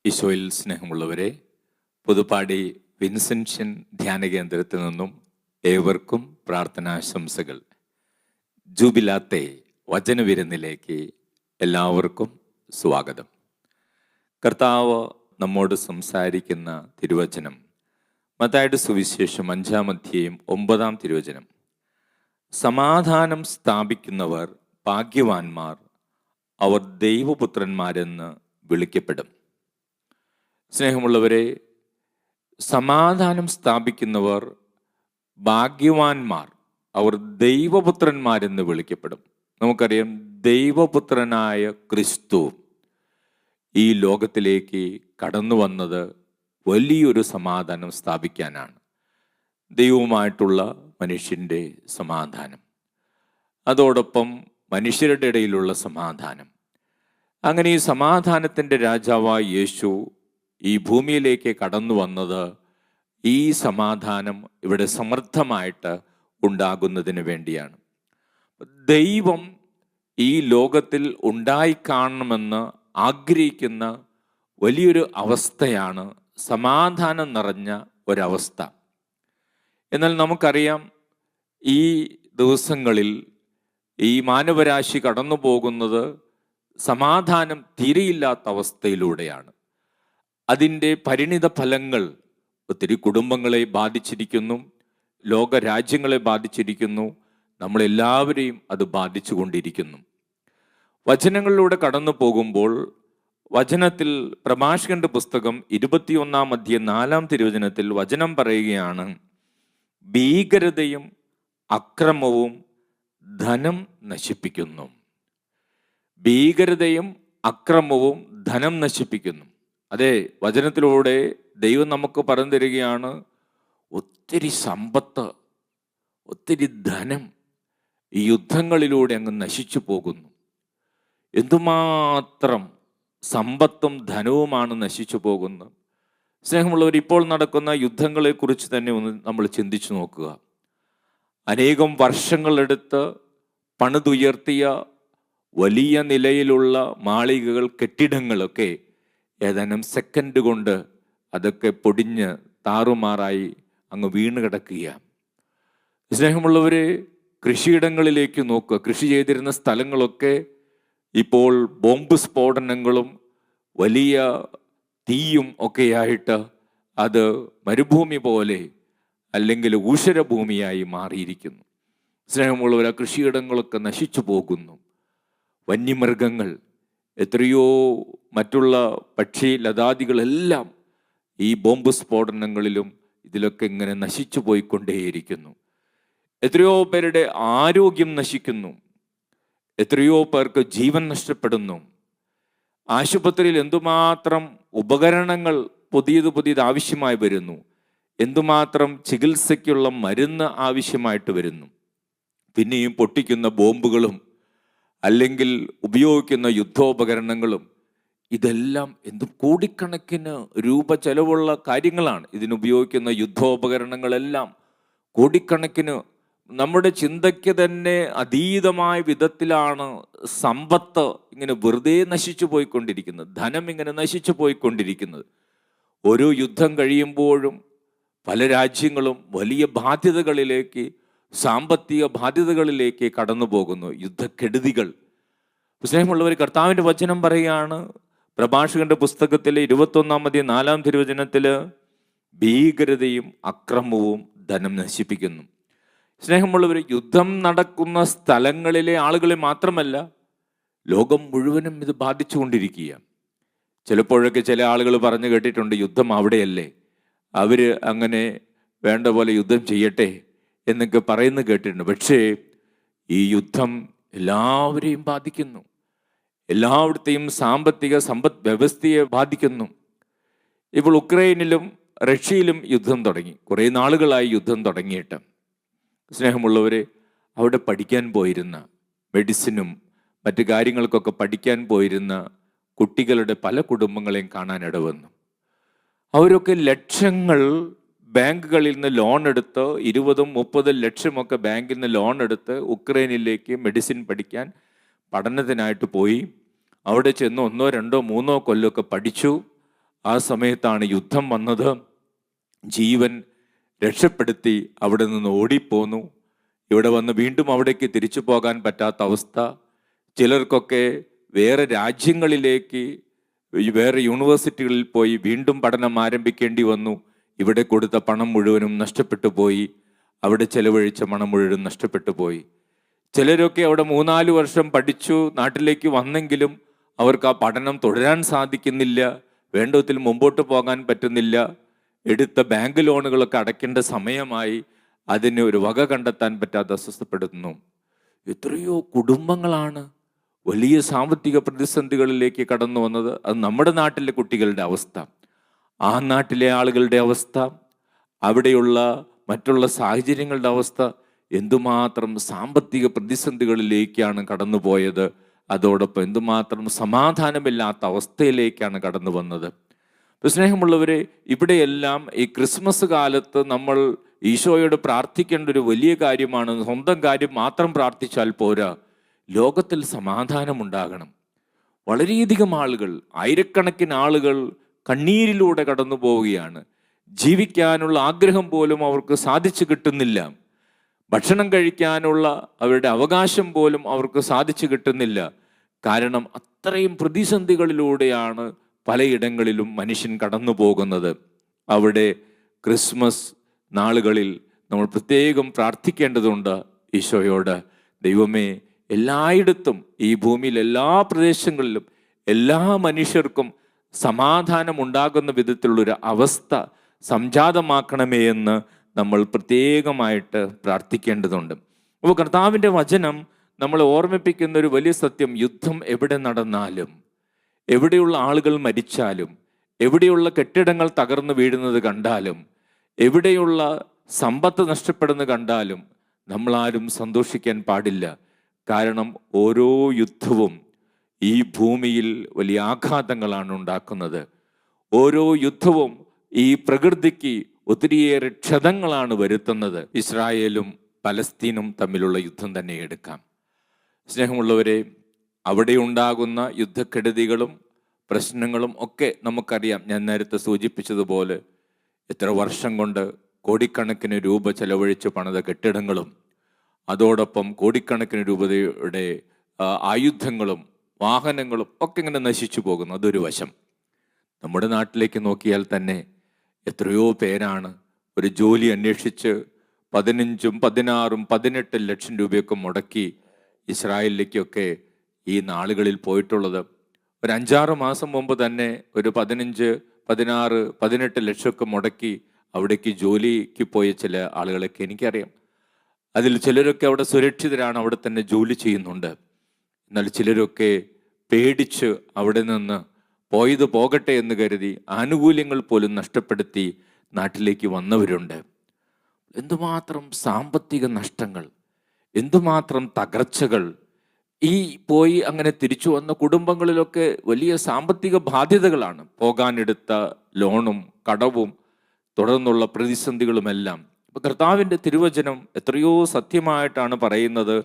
ഈശോയിൽ സ്നേഹമുള്ളവരെ, പുതുപ്പാടി വിൻസെൻഷ്യൻ ധ്യാന കേന്ദ്രത്തിൽ നിന്നും ഏവർക്കും പ്രാർത്ഥനാശംസകൾ. ജൂബിലാത്തെ വചനവിരുന്നിലേക്ക് എല്ലാവർക്കും സ്വാഗതം. കർത്താവ് നമ്മോട് സംസാരിക്കുന്ന തിരുവചനം മത്തായിയുടെ സുവിശേഷം 5-ാം അധ്യായം 9-ാം തിരുവചനം. സമാധാനം സ്ഥാപിക്കുന്നവർ ഭാഗ്യവാന്മാർ, അവർ ദൈവപുത്രന്മാരെന്ന് വിളിക്കപ്പെടും. സ്നേഹമുള്ളവരെ, സമാധാനം സ്ഥാപിക്കുന്നവർ ഭാഗ്യവാന്മാർ, അവർ ദൈവപുത്രന്മാരെന്ന് വിളിക്കപ്പെടും. നമുക്കറിയാം, ദൈവപുത്രനായ ക്രിസ്തു ഈ ലോകത്തിലേക്ക് കടന്നു വന്നത് വലിയൊരു സമാധാനം സ്ഥാപിക്കാനാണ്. ദൈവവുമായിട്ടുള്ള മനുഷ്യൻ്റെ സമാധാനം, അതോടൊപ്പം മനുഷ്യരുടെ ഇടയിലുള്ള സമാധാനം. അങ്ങനെ ഈ സമാധാനത്തിൻ്റെ രാജാവായ യേശു ഈ ഭൂമിയിലേക്ക് കടന്നു വന്നത് ഈ സമാധാനം ഇവിടെ സമൃദ്ധമായിട്ട് ഉണ്ടാകുന്നതിന് വേണ്ടിയാണ്. ദൈവം ഈ ലോകത്തിൽ ഉണ്ടായിക്കാണണമെന്ന് ആഗ്രഹിക്കുന്ന വലിയൊരു അവസ്ഥയാണ് സമാധാനം നിറഞ്ഞ ഒരവസ്ഥ. എന്നാൽ നമുക്കറിയാം, ഈ ദിവസങ്ങളിൽ ഈ മാനവരാശി കടന്നു പോകുന്നത് സമാധാനം തീരെയില്ലാത്ത അവസ്ഥയിലൂടെയാണ്. അതിൻ്റെ പരിണിത ഫലങ്ങൾ ഒത്തിരി കുടുംബങ്ങളെ ബാധിച്ചിരിക്കുന്നു, ലോകരാജ്യങ്ങളെ ബാധിച്ചിരിക്കുന്നു, നമ്മളെല്ലാവരെയും അത് ബാധിച്ചു കൊണ്ടിരിക്കുന്നു. വചനങ്ങളിലൂടെ കടന്നു പോകുമ്പോൾ വചനത്തിൽ പ്രഭാഷകന്റെ പുസ്തകം 21-ാം അധ്യായം 4-ാം തിരുവചനത്തിൽ വചനം പറയുകയാണ്, ഭീകരതയും അക്രമവും ധനം നശിപ്പിക്കുന്നു. ഭീകരതയും അക്രമവും ധനം നശിപ്പിക്കുന്നു. അതെ, വചനത്തിലൂടെ ദൈവം നമുക്ക് പറഞ്ഞു തരികയാണ്, ഒത്തിരി സമ്പത്ത്, ഒത്തിരി ധനം ഈ യുദ്ധങ്ങളിലൂടെ അങ്ങ് നശിച്ചു പോകുന്നു. എന്തുമാത്രം സമ്പത്തും ധനവുമാണ് നശിച്ചു പോകുന്നത്. സ്നേഹമുള്ളവർ, ഇപ്പോൾ നടക്കുന്ന യുദ്ധങ്ങളെക്കുറിച്ച് തന്നെ ഒന്ന് നമ്മൾ ചിന്തിച്ചു നോക്കുക. അനേകം വർഷങ്ങളെടുത്ത് പണിതുയർത്തിയ വലിയ നിലയിലുള്ള മാളികകൾ, കെട്ടിടങ്ങളൊക്കെ ഏതാനും സെക്കൻഡ് കൊണ്ട് അതൊക്കെ പൊടിഞ്ഞ് താറുമാറായി അങ്ങ് വീണ് കിടക്കുകയാണ്. സ്നേഹമുള്ളവരെ, കൃഷിയിടങ്ങളിലേക്ക് നോക്കുക. കൃഷി ചെയ്തിരുന്ന സ്ഥലങ്ങളൊക്കെ ഇപ്പോൾ ബോംബ് സ്ഫോടനങ്ങളും വലിയ തീയും ഒക്കെയായിട്ട് അത് മരുഭൂമി പോലെ അല്ലെങ്കിൽ ഊഷരഭൂമിയായി മാറിയിരിക്കുന്നു. സ്നേഹമുള്ളവർ, ആ കൃഷിയിടങ്ങളൊക്കെ നശിച്ചു പോകുന്നു. വന്യമൃഗങ്ങൾ, എത്രയോ മറ്റുള്ള പക്ഷി ലതാദികളെല്ലാം ഈ ബോംബ് സ്ഫോടനങ്ങളിലും ഇതിലൊക്കെ ഇങ്ങനെ നശിച്ചു പോയിക്കൊണ്ടേയിരിക്കുന്നു. എത്രയോ പേരുടെ ആരോഗ്യം നശിക്കുന്നു, എത്രയോ പേർക്ക് ജീവൻ നഷ്ടപ്പെടുന്നു. ആശുപത്രിയിൽ എന്തുമാത്രം ഉപകരണങ്ങൾ പുതിയത് ആവശ്യമായി വരുന്നു, എന്തുമാത്രം ചികിത്സയ്ക്കുള്ള മരുന്ന് ആവശ്യമായിട്ട് വരുന്നു. പിന്നെയും പൊട്ടിക്കുന്ന ബോംബുകളും അല്ലെങ്കിൽ ഉപയോഗിക്കുന്ന യുദ്ധോപകരണങ്ങളും, ഇതെല്ലാം കോടിക്കണക്കിന് രൂപ ചെലവുള്ള കാര്യങ്ങളാണ്. ഇതിനുപയോഗിക്കുന്ന യുദ്ധോപകരണങ്ങളെല്ലാം കോടിക്കണക്കിന്, നമ്മുടെ ചിന്തയ്ക്ക് തന്നെ അതീതമായ വിധത്തിലാണ് സമ്പത്ത് ഇങ്ങനെ വെറുതെ നശിച്ചു പോയിക്കൊണ്ടിരിക്കുന്നത്, ധനം ഇങ്ങനെ നശിച്ചു പോയിക്കൊണ്ടിരിക്കുന്നത്. ഓരോ യുദ്ധം കഴിയുമ്പോഴും പല രാജ്യങ്ങളും വലിയ ബാധ്യതകളിലേക്ക്, സാമ്പത്തിക ബാധ്യതകളിലേക്ക് കടന്നു പോകുന്നു. യുദ്ധക്കെടുതികൾ. സ്നേഹമുള്ളവർ, കർത്താവിൻ്റെ വചനം പറയുകയാണ്, പ്രഭാഷകന്റെ പുസ്തകത്തിലെ 21-ാം അധ്യായം 4-ാം തിരുവചനത്തില്, ഭീകരതയും അക്രമവും ധനം നശിപ്പിക്കുന്നു. സ്നേഹമുള്ളവർ, യുദ്ധം നടക്കുന്ന സ്ഥലങ്ങളിലെ ആളുകളെ മാത്രമല്ല, ലോകം മുഴുവനും ഇത് ബാധിച്ചുകൊണ്ടിരിക്കുക. ചിലപ്പോഴൊക്കെ ചില ആളുകൾ പറഞ്ഞു കേട്ടിട്ടുണ്ട്, യുദ്ധം അവിടെയല്ലേ, അവര് അങ്ങനെ വേണ്ട പോലെ യുദ്ധം ചെയ്യട്ടെ എന്നൊക്കെ പറയുന്നത് കേട്ടിട്ടുണ്ട്. പക്ഷേ ഈ യുദ്ധം എല്ലാവരെയും ബാധിക്കുന്നു, എല്ലായിടത്തെയും സാമ്പത്തിക സമ്പദ് വ്യവസ്ഥയെ ബാധിക്കുന്നു. ഇപ്പോൾ ഉക്രൈനിലും റഷ്യയിലും യുദ്ധം തുടങ്ങി. കുറേ നാളുകളായി യുദ്ധം തുടങ്ങിയിട്ട്. സ്നേഹമുള്ളവരെ, അവിടെ പഠിക്കാൻ പോയിരുന്ന, മെഡിസിനും മറ്റു കാര്യങ്ങൾക്കൊക്കെ പഠിക്കാൻ പോയിരുന്ന കുട്ടികളുടെ പല കുടുംബങ്ങളെയും കാണാനിട വന്നു. അവരൊക്കെ ലക്ഷങ്ങൾ ബാങ്കുകളിൽ നിന്ന് ലോൺ എടുത്ത്, 20-30 ലക്ഷമൊക്കെ ബാങ്കിൽ നിന്ന് ലോൺ എടുത്ത് ഉക്രൈനിലേക്ക് മെഡിസിൻ പഠിക്കാൻ പഠനത്തിനായിട്ട് പോയി. അവിടെ ചെന്ന് 1, 2, 3 കൊല്ലമൊക്കെ പഠിച്ചു. ആ സമയത്താണ് യുദ്ധം വന്നത്. ജീവൻ രക്ഷപ്പെടുത്തി അവിടെ നിന്ന് ഓടിപ്പോന്നു. ഇവിടെ വന്ന് വീണ്ടും അവിടേക്ക് തിരിച്ചു പോകാൻ പറ്റാത്ത അവസ്ഥ. ചിലർക്കൊക്കെ വേറെ രാജ്യങ്ങളിലേക്ക്, വേറെ യൂണിവേഴ്സിറ്റികളിൽ പോയി വീണ്ടും പഠനം ആരംഭിക്കേണ്ടി വന്നു. ഇവിടെ കൊടുത്ത പണം മുഴുവനും നഷ്ടപ്പെട്ടു പോയി. അവിടെ ചെലവഴിച്ച പണം മുഴുവനും നഷ്ടപ്പെട്ടു പോയി. ചിലരൊക്കെ അവിടെ 3-4 വർഷം പഠിച്ചു നാട്ടിലേക്ക് വന്നെങ്കിലും അവർക്ക് ആ പഠനം തുടരാൻ സാധിക്കുന്നില്ല. വേണ്ട വിധത്തിൽ മുമ്പോട്ട് പോകാൻ പറ്റുന്നില്ല. എടുത്ത ബാങ്ക് ലോണുകളൊക്കെ അടയ്ക്കേണ്ട സമയമായി. അതിന് ഒരു വക കണ്ടെത്താൻ പറ്റാതെ അസ്വസ്ഥപ്പെടുന്നു. എത്രയോ കുടുംബങ്ങളാണ് വലിയ സാമ്പത്തിക പ്രതിസന്ധികളിലേക്ക് കടന്നു വന്നത്. അത് നമ്മുടെ നാട്ടിലെ കുട്ടികളുടെ അവസ്ഥ, ആ നാട്ടിലെ ആളുകളുടെ അവസ്ഥ, അവിടെയുള്ള മറ്റുള്ള സാഹചര്യങ്ങളുടെ അവസ്ഥ, എന്തുമാത്രം സാമ്പത്തിക പ്രതിസന്ധികളിലേക്കാണ് കടന്നുപോയത്. അതോടൊപ്പം എന്തുമാത്രം സമാധാനമില്ലാത്ത അവസ്ഥയിലേക്കാണ് കടന്നു വന്നത്. സ്നേഹമുള്ളവരെ, ഇവിടെയെല്ലാം ഈ ക്രിസ്മസ് കാലത്ത് നമ്മൾ ഈശോയോട് പ്രാർത്ഥിക്കേണ്ട ഒരു വലിയ കാര്യമാണ്. സ്വന്തം കാര്യം മാത്രം പ്രാർത്ഥിച്ചാൽ പോരാ, ലോകത്തിൽ സമാധാനമുണ്ടാകണം. വളരെയധികം ആളുകൾ, ആയിരക്കണക്കിന് ആളുകൾ കണ്ണീരിലൂടെ കടന്നു പോവുകയാണ്. ജീവിക്കാനുള്ള ആഗ്രഹം പോലും അവർക്ക് സാധിച്ചു കിട്ടുന്നില്ല. ഭക്ഷണം കഴിക്കാനുള്ള അവരുടെ അവകാശം പോലും അവർക്ക് സാധിച്ചു കിട്ടുന്നില്ല. കാരണം അത്രയും പ്രതിസന്ധികളിലൂടെയാണ് പലയിടങ്ങളിലും മനുഷ്യൻ കടന്നു പോകുന്നത്. അവിടെ ക്രിസ്മസ് നാളുകളിൽ നമ്മൾ പ്രത്യേകം പ്രാർത്ഥിക്കേണ്ടതുണ്ട് ഈശോയോട്. ദൈവമേ, എല്ലായിടത്തും, ഈ ഭൂമിയിൽ എല്ലാ പ്രദേശങ്ങളിലും എല്ലാ മനുഷ്യർക്കും സമാധാനം ഉണ്ടാകുന്ന വിധത്തിലുള്ളൊരു അവസ്ഥ സംജാതമാക്കണമേ എന്ന് നമ്മൾ പ്രത്യേകമായിട്ട് പ്രാർത്ഥിക്കേണ്ടതുണ്ട്. അപ്പോൾ കർത്താവിൻ്റെ വചനം നമ്മളെ ഓർമ്മിപ്പിക്കുന്ന ഒരു വലിയ സത്യം, യുദ്ധം എവിടെ നടന്നാലും, എവിടെയുള്ള ആളുകൾ മരിച്ചാലും, എവിടെയുള്ള കെട്ടിടങ്ങൾ തകർന്നു വീഴുന്നത് കണ്ടാലും, എവിടെയുള്ള സമ്പത്ത് നഷ്ടപ്പെടുന്നത് കണ്ടാലും നമ്മളാരും സന്തോഷിക്കാൻ പാടില്ല. കാരണം ഓരോ യുദ്ധവും ഈ ഭൂമിയിൽ വലിയ ആഘാതങ്ങളാണ് ഉണ്ടാക്കുന്നത്. ഓരോ യുദ്ധവും ഈ പ്രകൃതിക്ക് ഒത്തിരിയേറെ ക്ഷതങ്ങളാണ് വരുത്തുന്നത്. ഇസ്രായേലും പലസ്തീനും തമ്മിലുള്ള യുദ്ധം തന്നെ എടുക്കാം. സ്നേഹമുള്ളവരെ, അവിടെ ഉണ്ടാകുന്ന യുദ്ധക്കെടുതികളും പ്രശ്നങ്ങളും ഒക്കെ നമുക്കറിയാം. ഞാൻ നേരത്തെ സൂചിപ്പിച്ചതുപോലെ എത്ര വർഷം കൊണ്ട് കോടിക്കണക്കിന് രൂപ ചെലവഴിച്ച് പണിത കെട്ടിടങ്ങളും, അതോടൊപ്പം കോടിക്കണക്കിന് രൂപയുടെ ആയുധങ്ങളും വാഹനങ്ങളും ഒക്കെ ഇങ്ങനെ നശിച്ചു പോകുന്നു. അതൊരു വശം. നമ്മുടെ നാട്ടിലേക്ക് നോക്കിയാൽ തന്നെ എത്രയോ പേരാണ് ഒരു ജോലി അന്വേഷിച്ച് 15, 16, 18 ലക്ഷം രൂപയൊക്കെ മുടക്കി ഇസ്രായേലിലേക്കൊക്കെ ഈ നാളുകളിൽ പോയിട്ടുള്ളത്. ഒരു 5-6 മാസം മുമ്പ് തന്നെ ഒരു 15, 16, 18 ലക്ഷമൊക്കെ മുടക്കി അവിടേക്ക് ജോലിക്ക് പോയ ചില ആളുകളൊക്കെ എനിക്കറിയാം. അതിൽ ചിലരൊക്കെ അവിടെ സുരക്ഷിതരാണ്, അവിടെ തന്നെ ജോലി ചെയ്യുന്നുണ്ട്. എന്നാൽ ചിലരൊക്കെ പേടിച്ച് അവിടെ നിന്ന് പോയത് പോകട്ടെ എന്ന് കരുതി ആനുകൂല്യങ്ങൾ പോലും നഷ്ടപ്പെടുത്തി നാട്ടിലേക്ക് വന്നവരുണ്ട്. എന്തുമാത്രം സാമ്പത്തിക നഷ്ടങ്ങൾ, എന്തുമാത്രം തകർച്ചകൾ! ഈ പോയി അങ്ങനെ തിരിച്ചു വന്ന കുടുംബങ്ങളിലൊക്കെ വലിയ സാമ്പത്തിക ബാധ്യതകളാണ്. പോകാനെടുത്ത ലോണും കടവും തുടർന്നുള്ള പ്രതിസന്ധികളുമെല്ലാം. ഇപ്പൊ കർത്താവിൻ്റെ തിരുവചനം എത്രയോ സത്യമായിട്ടാണ് പറയുന്നത്.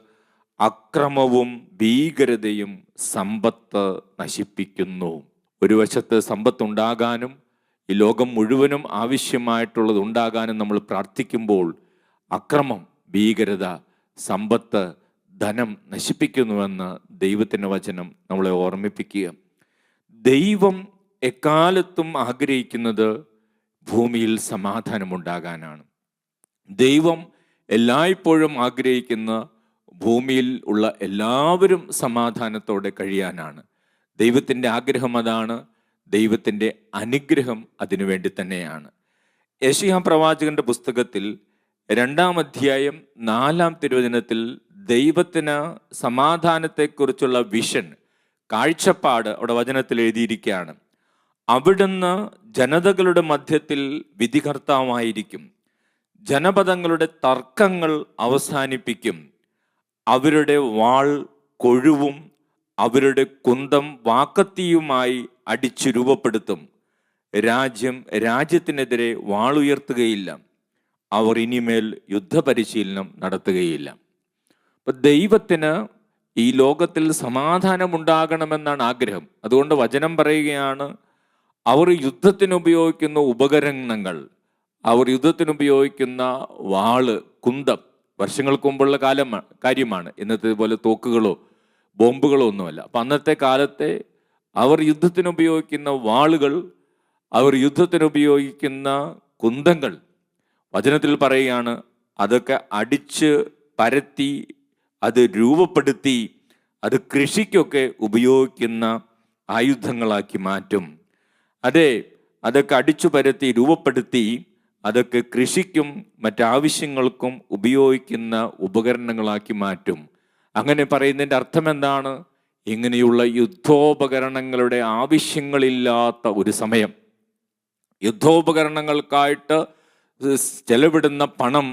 അക്രമവും ഭീകരതയും സമ്പത്ത് നശിപ്പിക്കുന്നു. ഒരു വശത്ത് സമ്പത്തുണ്ടാകാനും ഈ ലോകം മുഴുവനും ആവശ്യമായിട്ടുള്ളത് ഉണ്ടാകാനും നമ്മൾ പ്രാർത്ഥിക്കുമ്പോൾ, അക്രമം, ഭീകരത, സമ്പത്ത്, ധനം നശിപ്പിക്കുന്നുവെന്ന് ദൈവത്തിൻ്റെ വചനം നമ്മളെ ഓർമ്മിപ്പിക്കുക. ദൈവം എക്കാലത്തും ആഗ്രഹിക്കുന്നത് ഭൂമിയിൽ സമാധാനമുണ്ടാകാനാണ്. ദൈവം എല്ലായ്പ്പോഴും ആഗ്രഹിക്കുന്ന ഭൂമിയിൽ ഉള്ള എല്ലാവരും സമാധാനത്തോടെ കഴിയാനാണ്. ദൈവത്തിൻ്റെ ആഗ്രഹം അതാണ്. ദൈവത്തിൻ്റെ അനുഗ്രഹം അതിനു വേണ്ടി തന്നെയാണ്. യെശയ്യാ പ്രവാചകന്റെ പുസ്തകത്തിൽ 2-ാം അധ്യായം 4-ാം തിരുവചനത്തിൽ ദൈവത്തിന് സമാധാനത്തെക്കുറിച്ചുള്ള വിഷൻ, കാഴ്ചപ്പാട് അവിടെ വചനത്തിൽ എഴുതിയിരിക്കുകയാണ്. അവിടുന്ന് ജനതകളുടെ മധ്യത്തിൽ വിധികർത്താവായിരിക്കും. ജനപദങ്ങളുടെ തർക്കങ്ങൾ അവസാനിപ്പിക്കും. അവരുടെ വാൾ കൊഴുവും അവരുടെ കുന്തം വാക്കത്തിയുമായി അടിച്ചു രൂപപ്പെടുത്തും. രാജ്യം രാജ്യത്തിനെതിരെ വാളുയർത്തുകയില്ല. അവർ ഇനിമേൽ യുദ്ധപരിശീലനം നടത്തുകയില്ല. അപ്പൊ ദൈവത്തിന് ഈ ലോകത്തിൽ സമാധാനമുണ്ടാകണമെന്നാണ് ആഗ്രഹം. അതുകൊണ്ട് വചനം പറയുകയാണ്, അവർ യുദ്ധത്തിന് ഉപയോഗിക്കുന്ന ഉപകരണങ്ങൾ, അവർ യുദ്ധത്തിന് ഉപയോഗിക്കുന്ന വാള്, കുന്തം വർഷങ്ങൾക്ക് മുമ്പുള്ള കാര്യമാണ്. ഇന്നത്തെ പോലെ തോക്കുകളോ ബോംബുകളോ ഒന്നുമല്ല. അപ്പം അന്നത്തെ കാലത്തെ അവർ യുദ്ധത്തിന് ഉപയോഗിക്കുന്ന വാളുകൾ, അവർ യുദ്ധത്തിന് ഉപയോഗിക്കുന്ന കുന്തങ്ങൾ, വചനത്തിൽ പറയുകയാണ്, അതൊക്കെ അടിച്ച് പരത്തി, അത് രൂപപ്പെടുത്തി, അത് കൃഷിക്കൊക്കെ ഉപയോഗിക്കുന്ന ആയുധങ്ങളാക്കി മാറ്റും. അതെ, അതൊക്കെ അടിച്ചു പരത്തി രൂപപ്പെടുത്തി അതൊക്കെ കൃഷിക്കും മറ്റാവശ്യങ്ങൾക്കും ഉപയോഗിക്കുന്ന ഉപകരണങ്ങളാക്കി മാറ്റും. അങ്ങനെ പറയുന്നതിൻ്റെ അർത്ഥം എന്താണ്? ഇങ്ങനെയുള്ള യുദ്ധോപകരണങ്ങളുടെ ആവശ്യങ്ങളില്ലാത്ത ഒരു സമയം, യുദ്ധോപകരണങ്ങൾക്കായിട്ട് ചെലവിടുന്ന പണം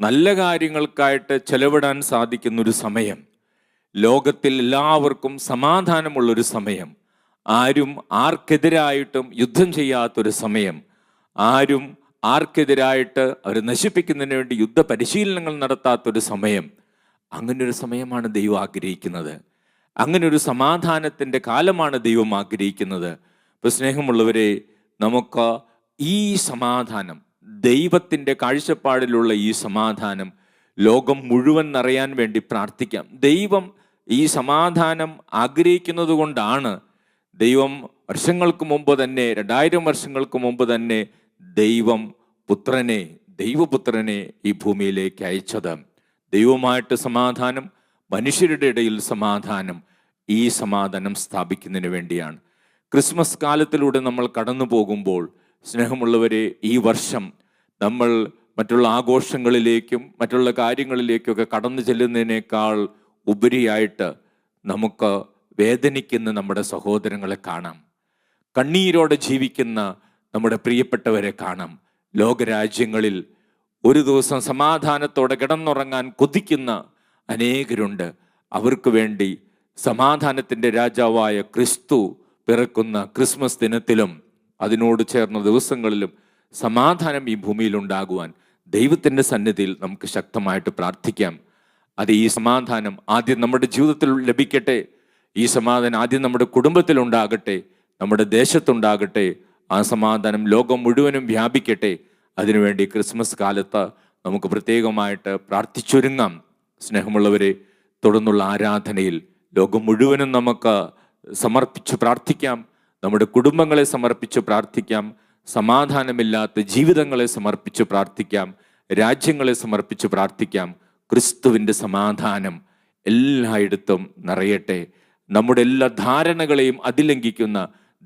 നല്ല കാര്യങ്ങൾക്കായിട്ട് ചെലവിടാൻ സാധിക്കുന്നൊരു സമയം, ലോകത്തിൽ എല്ലാവർക്കും സമാധാനമുള്ളൊരു സമയം, ആരും ആർക്കെതിരായിട്ടും യുദ്ധം ചെയ്യാത്തൊരു സമയം, ആരും ആർക്കെതിരായിട്ട് അവർ നശിപ്പിക്കുന്നതിന് വേണ്ടി യുദ്ധ പരിശീലനങ്ങൾ നടത്താത്തൊരു സമയം. അങ്ങനൊരു സമയമാണ് ദൈവം ആഗ്രഹിക്കുന്നത്. അങ്ങനൊരു സമാധാനത്തിൻ്റെ കാലമാണ് ദൈവം ആഗ്രഹിക്കുന്നത്. ഇപ്പോൾ സ്നേഹമുള്ളവരെ, നമുക്ക് ഈ സമാധാനം, ദൈവത്തിൻ്റെ കാഴ്ചപ്പാടിലുള്ള ഈ സമാധാനം ലോകം മുഴുവൻ നിറയാൻ വേണ്ടി പ്രാർത്ഥിക്കാം. ദൈവം ഈ സമാധാനം ആഗ്രഹിക്കുന്നത് കൊണ്ടാണ് ദൈവം വർഷങ്ങൾക്ക് മുമ്പ് തന്നെ, 2000 വർഷങ്ങൾക്ക് മുമ്പ് തന്നെ ദൈവം ദൈവപുത്രനെ ഈ ഭൂമിയിലേക്ക് അയച്ചത്. ദൈവവുമായിട്ട് സമാധാനം, മനുഷ്യരുടെ ഇടയിൽ സമാധാനം, ഈ സമാധാനം സ്ഥാപിക്കുന്നതിന് വേണ്ടിയാണ്. ക്രിസ്മസ് കാലത്തിലൂടെ നമ്മൾ കടന്നു പോകുമ്പോൾ സ്നേഹമുള്ളവരെ, ഈ വർഷം നമ്മൾ മറ്റുള്ള ആഘോഷങ്ങളിലേക്കും മറ്റുള്ള കാര്യങ്ങളിലേക്കൊക്കെ കടന്നു ചെല്ലുന്നതിനേക്കാൾ ഉപരിയായിട്ട് നമുക്ക് വേദനിക്കുന്ന നമ്മുടെ സഹോദരങ്ങളെ കാണാം. കണ്ണീരോടെ ജീവിക്കുന്ന നമ്മുടെ പ്രിയപ്പെട്ടവരെ കാണാം. ലോകരാജ്യങ്ങളിൽ ഒരു ദിവസം സമാധാനത്തോടെ കിടന്നുറങ്ങാൻ കൊതിക്കുന്ന അനേകരുണ്ട്. അവർക്ക് വേണ്ടി സമാധാനത്തിൻ്റെ രാജാവായ ക്രിസ്തു പിറക്കുന്ന ക്രിസ്മസ് ദിനത്തിലും അതിനോട് ചേർന്ന ദിവസങ്ങളിലും സമാധാനം ഈ ഭൂമിയിൽ ഉണ്ടാകുവാൻ ദൈവത്തിൻ്റെ സന്നിധിയിൽ നമുക്ക് ശക്തമായിട്ട് പ്രാർത്ഥിക്കാം. അത് ഈ സമാധാനം ആദ്യം നമ്മുടെ ജീവിതത്തിൽ ലഭിക്കട്ടെ. ഈ സമാധാനം ആദ്യം നമ്മുടെ കുടുംബത്തിലുണ്ടാകട്ടെ, നമ്മുടെ ദേശത്തുണ്ടാകട്ടെ. ആ സമാധാനം ലോകം മുഴുവനും വ്യാപിക്കട്ടെ. അതിനുവേണ്ടി ക്രിസ്മസ് കാലത്ത് നമുക്ക് പ്രത്യേകമായിട്ട് പ്രാർത്ഥിച്ചൊരുങ്ങാം. സ്നേഹമുള്ളവരെ, തുടർന്നുള്ള ആരാധനയിൽ ലോകം മുഴുവനും നമുക്ക് സമർപ്പിച്ച് പ്രാർത്ഥിക്കാം. നമ്മുടെ കുടുംബങ്ങളെ സമർപ്പിച്ച് പ്രാർത്ഥിക്കാം. സമാധാനമില്ലാത്ത ജീവിതങ്ങളെ സമർപ്പിച്ച് പ്രാർത്ഥിക്കാം. രാജ്യങ്ങളെ സമർപ്പിച്ച് പ്രാർത്ഥിക്കാം. ക്രിസ്തുവിൻ്റെ സമാധാനം എല്ലായിടത്തും നിറയട്ടെ. നമ്മുടെ എല്ലാ ധാരണകളെയും അതിലംഘിക്കുന്ന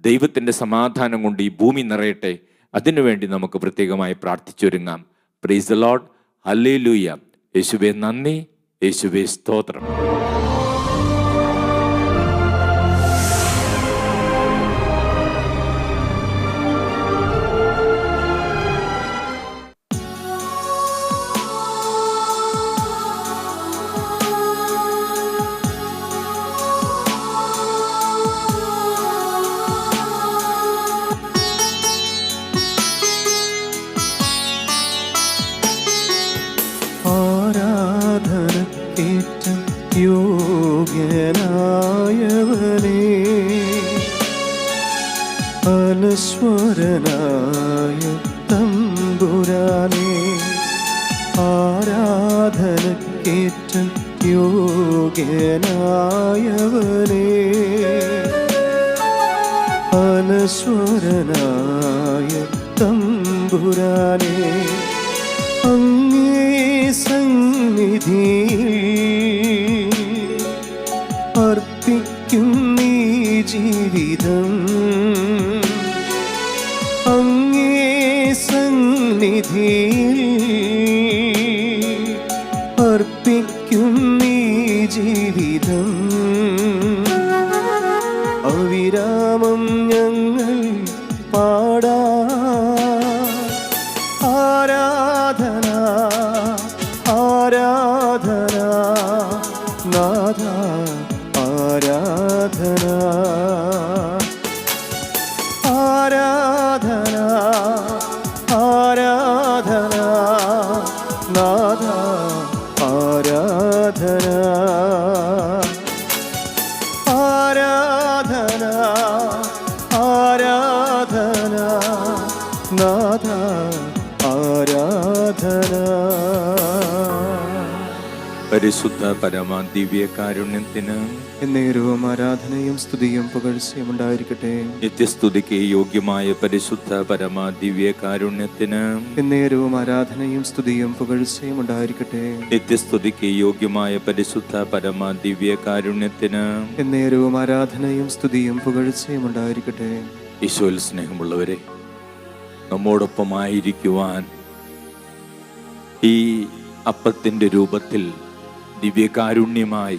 ദൈവത്തിൻ്റെ സമാധാനം കൊണ്ട് ഈ ഭൂമി നിറയട്ടെ. അതിനുവേണ്ടി നമുക്ക് പ്രത്യേകമായി പ്രാർത്ഥിച്ചൊരുങ്ങാം. Praise the Lord. ഹല്ലേലൂയ. യേശുവേ നന്ദി, യേശുവേ സ്തോത്രം. യോഗ്യനായവനേ, അനശ്വരനായ തമ്പുരാനേ, ആരാധനക്കേറ്റം യോഗ്യനായവനേ, അനശ്വരനായ തമ്പുരാനേ, അങ്ങേ സന്നിധിയിൽ അർപ്പിക്കും നീ ജീവിതം, അങ്ങേ സന്നിധിയിൽ അർപ്പിക്കും നീ ജീവിതം. അവിരാമം ഞങ്ങൾ പാടാ ആരാധന ആരാധന നാഥ ആരാധന ആരാധന ആരാധന നാഥ ആരാധന ആരാധന ആരാധന പരിശുദ്ധ പരമ ദിവ്യ കാരുണ്യത്തിന് എന്നേരവും ആരാധനയും സ്തുതിയും പുകഴ്ചയും ഉണ്ടായിരിക്കട്ടെ. നിത്യസ്തുതിക്ക് യോഗ്യമായ പരിശുദ്ധ പരമ ദിവ്യ കാരുണ്യത്തിന് എന്നേരവും ആരാധനയും സ്തുതിയും പുകഴ്ചയും ഉണ്ടായിരിക്കട്ടെ. നിത്യസ്തുതിക്ക് യോഗ്യമായ പരിശുദ്ധ പരമ ദിവ്യ കാരുണ്യത്തിന് എന്നേരവും ആരാധനയും സ്തുതിയും പുകഴ്ചയും ഉണ്ടായിരിക്കട്ടെ. ഈശോയിൽ സ്നേഹമുള്ളവരെ, നമ്മോടൊപ്പമായിരിക്കുവാൻ ഈ അപ്പത്തിൻ്റെ രൂപത്തിൽ ദിവ്യകാരുണ്യമായി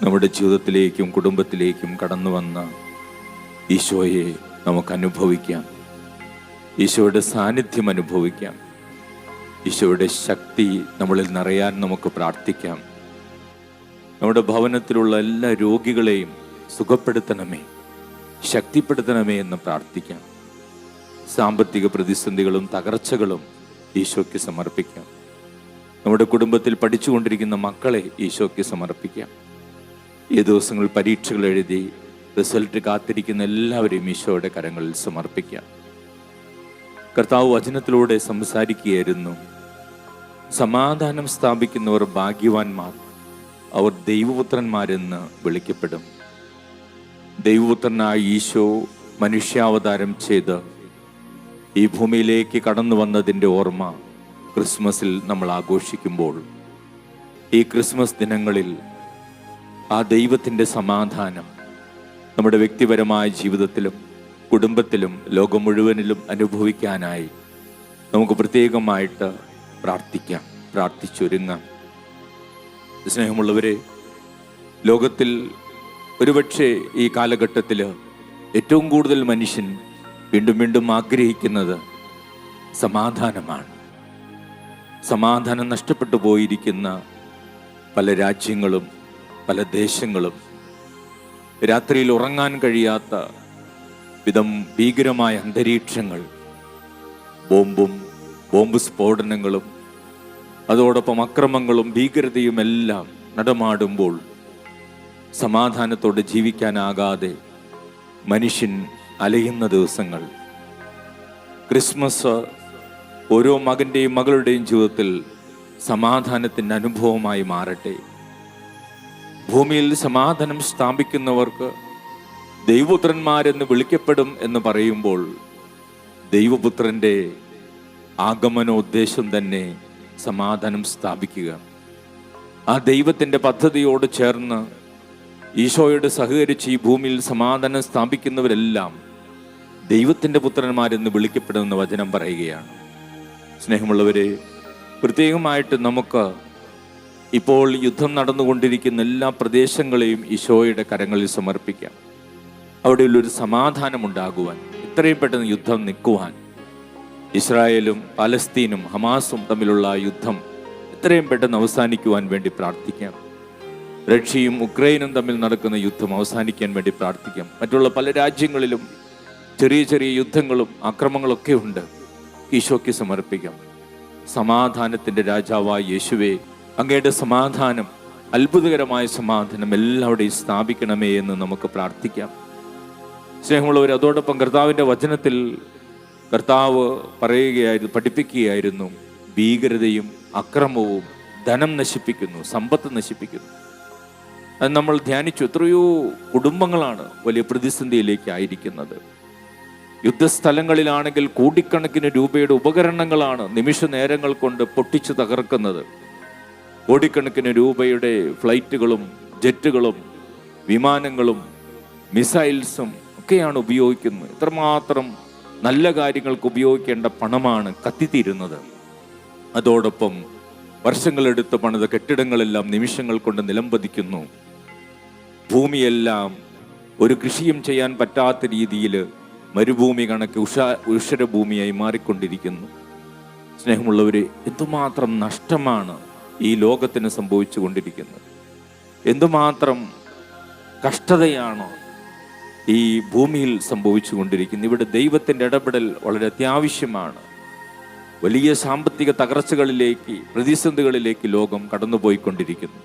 നമ്മുടെ ജീവിതത്തിലേക്കും കുടുംബത്തിലേക്കും കടന്നു വന്ന ഈശോയെ നമുക്ക് അനുഭവിക്കാം. ഈശോയുടെ സാന്നിധ്യം അനുഭവിക്കാം. ഈശോയുടെ ശക്തി നമ്മളിൽ നിറയാൻ നമുക്ക് പ്രാർത്ഥിക്കാം. നമ്മുടെ ഭവനത്തിലുള്ള എല്ലാ രോഗികളെയും സുഖപ്പെടുത്തണമേ, ശക്തിപ്പെടുത്തണമേ എന്ന് പ്രാർത്ഥിക്കാം. സാമ്പത്തിക പ്രതിസന്ധികളും തകർച്ചകളും ഈശോയ്ക്ക് സമർപ്പിക്കാം. നമ്മുടെ കുടുംബത്തിൽ പഠിച്ചുകൊണ്ടിരിക്കുന്ന മക്കളെ ഈശോയ്ക്ക് സമർപ്പിക്കാം. ഈ ദിവസങ്ങളിൽ പരീക്ഷകൾ എഴുതി റിസൾട്ട് കാത്തിരിക്കുന്ന എല്ലാവരെയും ഈശോയുടെ കരങ്ങളിൽ സമർപ്പിക്കാം. കർത്താവ് വചനത്തിലൂടെ സംസാരിക്കുകയായിരുന്നു. സമാധാനം സ്ഥാപിക്കുന്നവർ ഭാഗ്യവാന്മാർ, അവർ ദൈവപുത്രന്മാരെന്ന് വിളിക്കപ്പെടും. ദൈവപുത്രനായ ഈശോ മനുഷ്യാവതാരം ചെയ്ത് ഈ ഭൂമിയിലേക്ക് കടന്നു വന്നതിൻ്റെ ഓർമ്മ ക്രിസ്മസിൽ നമ്മൾ ആഘോഷിക്കുമ്പോൾ, ഈ ക്രിസ്മസ് ദിനങ്ങളിൽ ആ ദൈവത്തിൻ്റെ സമാധാനം നമ്മുടെ വ്യക്തിപരമായ ജീവിതത്തിലും കുടുംബത്തിലും ലോകം മുഴുവനിലും അനുഭവിക്കാനായി നമുക്ക് പ്രത്യേകമായിട്ട് പ്രാർത്ഥിക്കാം, പ്രാർത്ഥിച്ചൊരുങ്ങാം. സ്നേഹമുള്ളവരെ, ലോകത്തിൽ ഒരുപക്ഷെ ഈ കാലഘട്ടത്തിൽ ഏറ്റവും കൂടുതൽ മനുഷ്യൻ വീണ്ടും വീണ്ടും ആഗ്രഹിക്കുന്നത് സമാധാനമാണ്. സമാധാനം നഷ്ടപ്പെട്ടു പോയിരിക്കുന്ന പല രാജ്യങ്ങളും പല ദേശങ്ങളും, രാത്രിയിൽ ഉറങ്ങാൻ കഴിയാത്ത വിധം ഭീകരമായ അന്തരീക്ഷങ്ങൾ, ബോംബ് സ്ഫോടനങ്ങളും അതോടൊപ്പം അക്രമങ്ങളും ഭീകരതയും എല്ലാം നടമാടുമ്പോൾ സമാധാനത്തോടെ ജീവിക്കാനാകാതെ മനുഷ്യൻ അലയുന്ന ദിവസങ്ങൾ. ക്രിസ്മസ് ഓരോ മകൻ്റെയും മകളുടെയും ജീവിതത്തിൽ സമാധാനത്തിൻ്റെ അനുഭവമായി മാറട്ടെ. ഭൂമിയിൽ സമാധാനം സ്ഥാപിക്കുന്നവർക്ക് ദൈവപുത്രന്മാരെന്ന് വിളിക്കപ്പെടും എന്ന് പറയുമ്പോൾ, ദൈവപുത്രൻ്റെ ആഗമനോദ്ദേശം തന്നെ സമാധാനം സ്ഥാപിക്കുക. ആ ദൈവത്തിൻ്റെ പദ്ധതിയോട് ചേർന്ന് ഈശോയോട് സഹകരിച്ച് ഈ ഭൂമിയിൽ സമാധാനം സ്ഥാപിക്കുന്നവരെല്ലാം ദൈവത്തിൻ്റെ പുത്രന്മാരെന്ന് വിളിക്കപ്പെടുമെന്ന് വചനം പറയുകയാണ്. സ്നേഹമുള്ളവരെ, പ്രത്യേകമായിട്ട് നമുക്ക് ഇപ്പോൾ യുദ്ധം നടന്നുകൊണ്ടിരിക്കുന്ന എല്ലാ പ്രദേശങ്ങളെയും ഈശോയുടെ കരങ്ങളിൽ സമർപ്പിക്കാം. അവിടെയുള്ളൊരു സമാധാനം ഉണ്ടാകുവാൻ, എത്രയും പെട്ടെന്ന് യുദ്ധം നിൽക്കുവാൻ, ഇസ്രായേലും പലസ്തീനും ഹമാസും തമ്മിലുള്ള യുദ്ധം എത്രയും പെട്ടെന്ന് അവസാനിക്കുവാൻ വേണ്ടി പ്രാർത്ഥിക്കാം. റഷ്യയും ഉക്രൈനും തമ്മിൽ നടക്കുന്ന യുദ്ധം അവസാനിക്കാൻ വേണ്ടി പ്രാർത്ഥിക്കാം. മറ്റുള്ള പല രാജ്യങ്ങളിലും ചെറിയ ചെറിയ യുദ്ധങ്ങളും അക്രമങ്ങളൊക്കെ ഉണ്ട്. ഈശോയ്ക്ക് സമർപ്പിക്കാം. സമാധാനത്തിൻ്റെ രാജാവായ യേശുവേ, അങ്ങയുടെ സമാധാനം, അത്ഭുതകരമായ സമാധാനം എല്ലാവരുടെയും സ്ഥാപിക്കണമേ എന്ന് നമുക്ക് പ്രാർത്ഥിക്കാം. സ്നേഹമുള്ളവർ, അതോടൊപ്പം കർത്താവിൻ്റെ വചനത്തിൽ കർത്താവ് പഠിപ്പിക്കുകയായിരുന്നു, ഭീകരതയും അക്രമവും ധനം നശിപ്പിക്കുന്നു, സമ്പത്ത് നശിപ്പിക്കുന്നു. അത് നമ്മൾ ധ്യാനിച്ചു. എത്രയോ കുടുംബങ്ങളാണ് വലിയ പ്രതിസന്ധിയിലേക്ക് ആയിരിക്കുന്നത്. യുദ്ധസ്ഥലങ്ങളിലാണെങ്കിൽ കോടിക്കണക്കിന് രൂപയുടെ ഉപകരണങ്ങളാണ് നിമിഷ നേരങ്ങൾ കൊണ്ട് പൊട്ടിച്ചു തകർക്കുന്നത്. കോടിക്കണക്കിന് രൂപയുടെ ഫ്ലൈറ്റുകളും ജെറ്റുകളും വിമാനങ്ങളും മിസൈൽസും ഒക്കെയാണ് ഉപയോഗിക്കുന്നത്. ഇത്രമാത്രം നല്ല കാര്യങ്ങൾക്ക് ഉപയോഗിക്കേണ്ട പണമാണ് കത്തിത്തീരുന്നത്. അതോടൊപ്പം വർഷങ്ങളെടുത്ത് പണിത കെട്ടിടങ്ങളെല്ലാം നിമിഷങ്ങൾ കൊണ്ട് നിലംപതിക്കുന്നു. ഭൂമിയെല്ലാം ഒരു കൃഷിയും ചെയ്യാൻ പറ്റാത്ത രീതിയിൽ മരുഭൂമി കണക്ക് ഉഷരഭൂമിയായി മാറിക്കൊണ്ടിരിക്കുന്നു. സ്നേഹമുള്ളവരെ, എന്തുമാത്രം നഷ്ടമാണ് ഈ ലോകത്തിന് സംഭവിച്ചു കൊണ്ടിരിക്കുന്നത്. എന്തുമാത്രം കഷ്ടതയാണ് ഈ ഭൂമിയിൽ സംഭവിച്ചു കൊണ്ടിരിക്കുന്നത്. ഇവിടെ ദൈവത്തിൻ്റെ ഇടപെടൽ വളരെ അത്യാവശ്യമാണ്. വലിയ സാമ്പത്തിക തകർച്ചകളിലേക്ക്, പ്രതിസന്ധികളിലേക്ക് ലോകം കടന്നുപോയിക്കൊണ്ടിരിക്കുന്നു.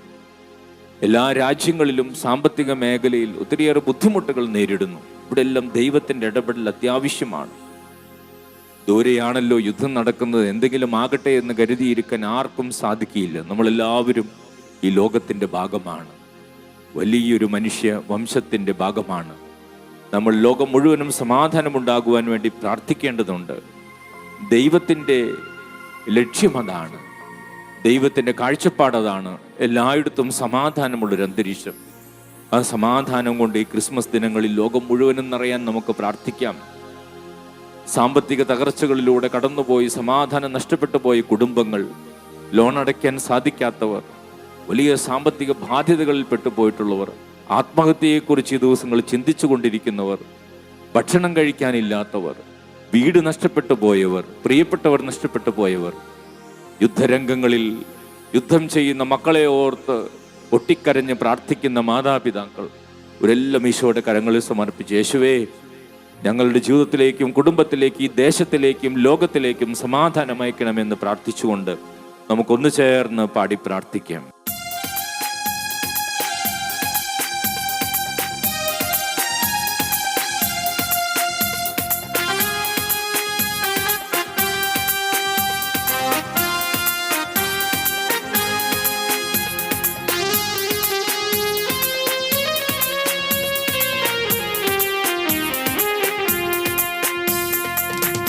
എല്ലാ രാജ്യങ്ങളിലും സാമ്പത്തിക മേഖലയിൽ ഒത്തിരിയേറെ ബുദ്ധിമുട്ടുകൾ നേരിടുന്നു. ഇവിടെ എല്ലാം ദൈവത്തിൻ്റെ ഇടപെടൽ അത്യാവശ്യമാണ്. ദൂരെയാണല്ലോ യുദ്ധം നടക്കുന്നത്, എന്തെങ്കിലും ആകട്ടെ എന്ന് കരുതിയിരിക്കാൻ ആർക്കും സാധിക്കില്ല. നമ്മളെല്ലാവരും ഈ ലോകത്തിൻ്റെ ഭാഗമാണ്, വലിയൊരു മനുഷ്യ വംശത്തിൻ്റെ ഭാഗമാണ്. നമ്മൾ ലോകം മുഴുവനും സമാധാനമുണ്ടാകുവാൻ വേണ്ടി പ്രാർത്ഥിക്കേണ്ടതുണ്ട്. ദൈവത്തിൻ്റെ ലക്ഷ്യം അതാണ്, ദൈവത്തിൻ്റെ കാഴ്ചപ്പാടതാണ്. എല്ലായിടത്തും സമാധാനമുള്ളൊരു അന്തരീക്ഷം. ആ സമാധാനം കൊണ്ട് ഈ ക്രിസ്മസ് ദിനങ്ങളിൽ ലോകം മുഴുവനും നിറയാൻ നമുക്ക് പ്രാർത്ഥിക്കാം. സാമ്പത്തിക തകർച്ചകളിലൂടെ കടന്നുപോയി സമാധാനം നഷ്ടപ്പെട്ടു പോയ കുടുംബങ്ങൾ, ലോൺ അടയ്ക്കാൻ സാധിക്കാത്തവർ, വലിയ സാമ്പത്തിക ബാധ്യതകളിൽ പെട്ടുപോയിട്ടുള്ളവർ, ആത്മഹത്യയെക്കുറിച്ച് ഈ ദിവസങ്ങൾ ചിന്തിച്ചു കൊണ്ടിരിക്കുന്നവർ, ഭക്ഷണം കഴിക്കാനില്ലാത്തവർ, വീട് നഷ്ടപ്പെട്ടു പോയവർ, പ്രിയപ്പെട്ടവർ നഷ്ടപ്പെട്ടു പോയവർ, യുദ്ധരംഗങ്ങളിൽ യുദ്ധം ചെയ്യുന്ന മക്കളെ ഓർത്ത് ഒട്ടിക്കരഞ്ഞ് പ്രാർത്ഥിക്കുന്ന മാതാപിതാക്കൾ, ഇവരെല്ലാം ഈശോയുടെ കരങ്ങളിൽ സമർപ്പിച്ച്, യേശുവേ, ഞങ്ങളുടെ ജീവിതത്തിലേക്കും കുടുംബത്തിലേക്കും ഈ ദേശത്തിലേക്കും ലോകത്തിലേക്കും സമാധാനം അയക്കണമെന്ന് പ്രാർത്ഥിച്ചുകൊണ്ട് നമുക്കൊന്നു ചേർന്ന് പാടി പ്രാർത്ഥിക്കാം.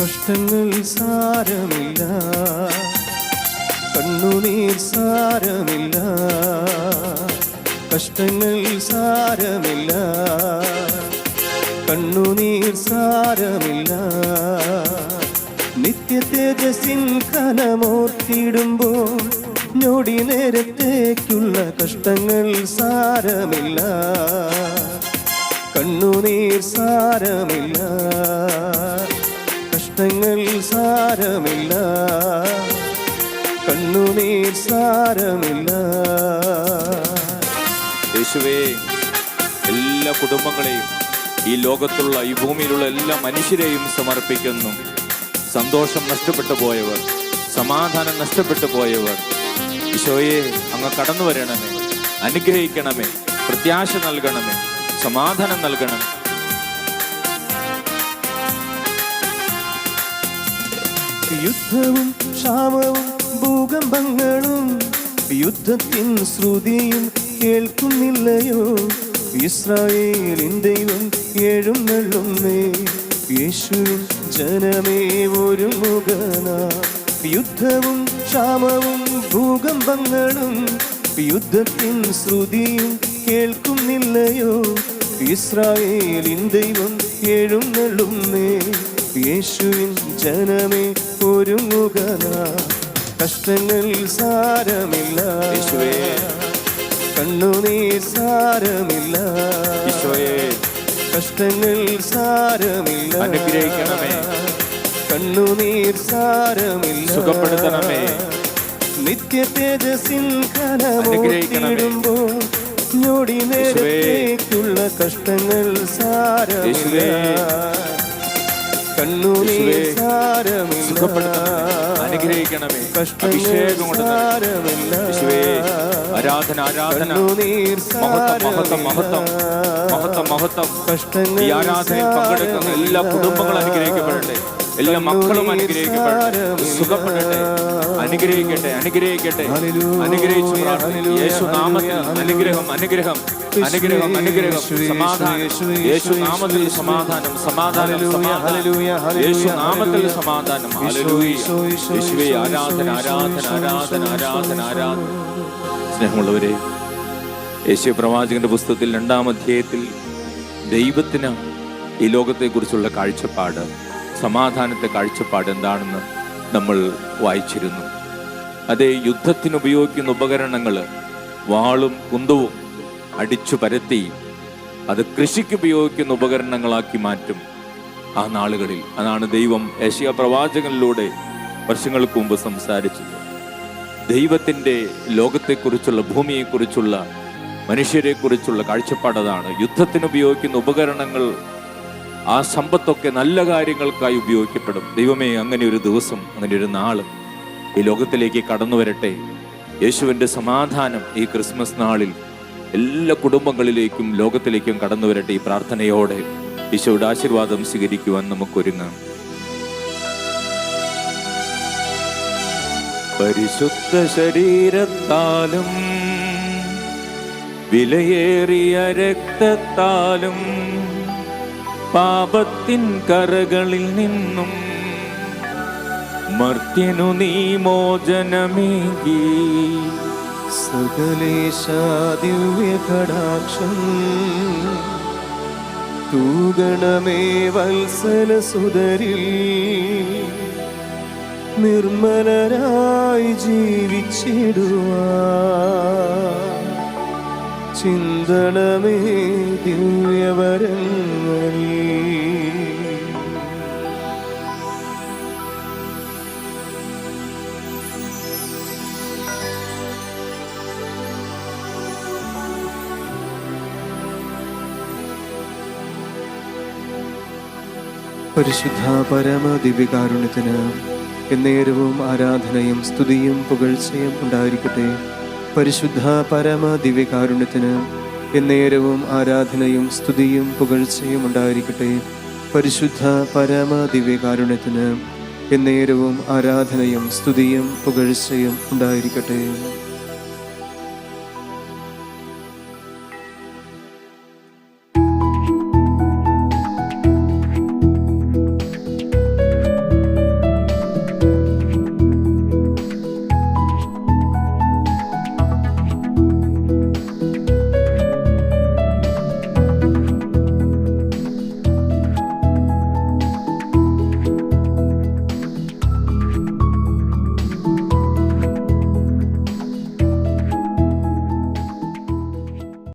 കഷ്ടങ്ങൾ സാരമില്ല, കണ്ണുനീർ സാരമില്ല. കഷ്ടങ്ങൾ സാരമില്ല, കണ്ണുനീർ സാരമില്ല. നിത്യ തേജസ്സിൻ കനമോർത്തിടുമ്പോൾ ഞൊടി നേരത്തേക്കുള്ള കഷ്ടങ്ങൾ സാരമില്ല, കണ്ണുനീർ സാരമില്ല. കഷ്ടങ്ങൾ സാരമില്ല, കണ്ണുനീർ സാരമില്ല. യേശുവേ, എല്ലാ കുടുംബങ്ങളെയും, ഈ ലോകത്തുള്ള ഈ ഭൂമിയിലുള്ള എല്ലാ മനുഷ്യരെയും സമർപ്പിക്കുന്നു. സന്തോഷം നഷ്ടപ്പെട്ടു പോയവർ, സമാധാനം നഷ്ടപ്പെട്ടു പോയവർ, ഈശോയെ അങ്ങ് കടന്നു വരണമേ, അനുഗ്രഹിക്കണമേ, പ്രത്യാശ നൽകണമേ, സമാധാനം നൽകണം. യുദ്ധവും ക്ഷാമവും ഭൂകമ്പങ്ങളും യുദ്ധത്തിൻ ശ്രുതിയും കേൾക്കുന്നില്ലയോ? ഇസ്രായേലിൻ ദൈവം എഴുന്നള്ളുന്നേ, യേശുവിൻ ജനമേ ഒരുങ്ങുകനാ. യുദ്ധവും ക്ഷാമവും ഭൂകമ്പങ്ങളും യുദ്ധത്തിൻ ശ്രുതിയും കേൾക്കുന്നില്ലയോ? ഇസ്രായേലിൻ ദൈവം എഴുന്നള്ളുന്നേ, യേശുവിൻ ജനമേ ഒരുങ്ങുകനാ. കഷ്ടങ്ങൾ സാരമില്ല, യേശുവേ, കണ്ണുനീർ സാരമില്ല. ഈശോയെ, കഷ്ടങ്ങൾ സാരമില്ല, അനുഗ്രഹിക്കണമേ, കണ്ണുനീർ സാരമില്ല. സുഖപ്പെടുത്തണമേ, നിത്യ തേജസ്സിൻ കനമോർത്തിടുമ്പോൾ ഞൊടി നേരത്തേക്കുള്ള കഷ്ടങ്ങൾ സാരമില്ല, കണ്ണുനീർ സാരമില്ല. അനുഗ്രഹിക്കണമേ, അഭിഷേകം കൊണ്ട് ആരാധന, ആരാധന, മഹത്വം, മഹത്വം, മഹത്വം, മഹത്വം. ഈ ആരാധനയിൽ പങ്കെടുക്കുന്ന എല്ലാ കുടുംബങ്ങളും അനുഗ്രഹിക്കപ്പെടട്ടെ, എല്ലാ മക്കളും അനുഗ്രഹിക്കപ്പെടട്ടെ, സുഖപ്പെടട്ടെ, അനുഗ്രഹിക്കട്ടെ, അനുഗ്രഹിക്കട്ടെ, അനുഗ്രഹിച്ചു പ്രാർത്ഥിക്കുന്നു. യേശു നാമത്തിൽ അനുഗ്രഹം, അനുഗ്രഹം, അനുഗ്രഹം, അനുഗ്രഹം, സമാധാനം. യേശു നാമത്തിൽ സമാധാനം, സമാധാനം, സമാധാനം. യേശു നാമത്തിൽ സമാധാനം. ഹല്ലേലൂയ. യേശുവേ, ആരാധന, ആരാധന, ആരാധന, ആരാധന, ആരാധന. സ്നേഹമുള്ളവരെ, യേശയ്യാ പ്രവാചകന്റെ പുസ്തകത്തിൽ 2-ാം അധ്യായത്തിൽ ദൈവത്തിന് ഈ ലോകത്തെക്കുറിച്ചുള്ള കാഴ്ചപ്പാട്, സമാധാനത്തെ കാഴ്ചപ്പാട് എന്താണെന്ന് നമ്മൾ വായിച്ചിരുന്നു. അതേ, യുദ്ധത്തിന് ഉപയോഗിക്കുന്ന ഉപകരണങ്ങൾ വാളും കുന്തവും അടിച്ചു പരത്തി അത് കൃഷിക്ക് ഉപയോഗിക്കുന്ന ഉപകരണങ്ങളാക്കി മാറ്റും ആ നാളുകളിൽ. അതാണ് ദൈവം യെശയ്യാ പ്രവാചകനിലൂടെ വർഷങ്ങൾക്ക് മുമ്പ് സംസാരിച്ചത്. ദൈവത്തിൻ്റെ ലോകത്തെക്കുറിച്ചുള്ള, ഭൂമിയെക്കുറിച്ചുള്ള, മനുഷ്യരെക്കുറിച്ചുള്ള കാഴ്ചപ്പാടതാണ്. യുദ്ധത്തിന് ഉപയോഗിക്കുന്ന ഉപകരണങ്ങൾ, ആ സമ്പത്തൊക്കെ നല്ല കാര്യങ്ങൾക്കായി ഉപയോഗിക്കപ്പെടും. ദൈവമേ, അങ്ങനെ ഒരു ദിവസം, അങ്ങനെ ഒരു നാള് ഈ ലോകത്തിലേക്ക് കടന്നു വരട്ടെ. യേശുവിൻ്റെ സമാധാനം ഈ ക്രിസ്മസ് നാളിൽ എല്ലാ കുടുംബങ്ങളിലേക്കും ലോകത്തിലേക്കും കടന്നു വരട്ടെ. ഈ പ്രാർത്ഥനയോടെ ഈശോയുടെ ആശീർവാദം സ്വീകരിക്കുവാൻ നമുക്കൊരുങ്ങാം. പരിശുദ്ധ ശരീരത്താലും വിലയേറിയ രക്തത്താലും പാപത്തിൻ കറകളിൽ നിന്നും മർത്യനു നീ മോചനമേകി. സകലേശാ ദിവ്യ കടാക്ഷം തൂഗണമേ വത്സല സുതരിൽ നിർമ്മലരായി ജീവിച്ചിടുവാൻ ചിന്തണമേ ദിവ്യവരങ്ങൾ. പരിശുദ്ധ പരമ ദിവ്യകാരുണ്യത്തിന് എന്നേരവും ആരാധനയും സ്തുതിയും പുകഴ്ചയും ഉണ്ടായിരിക്കട്ടെ. പരിശുദ്ധ പരമ ദിവ്യകാരുണ്യത്തിന് എന്നേരവും ആരാധനയും സ്തുതിയും പുകഴ്ചയും ഉണ്ടായിരിക്കട്ടെ. പരിശുദ്ധ പരമ ദിവ്യകാരുണ്യത്തിന് എന്നേരവും ആരാധനയും സ്തുതിയും പുകഴ്ചയും ഉണ്ടായിരിക്കട്ടെ.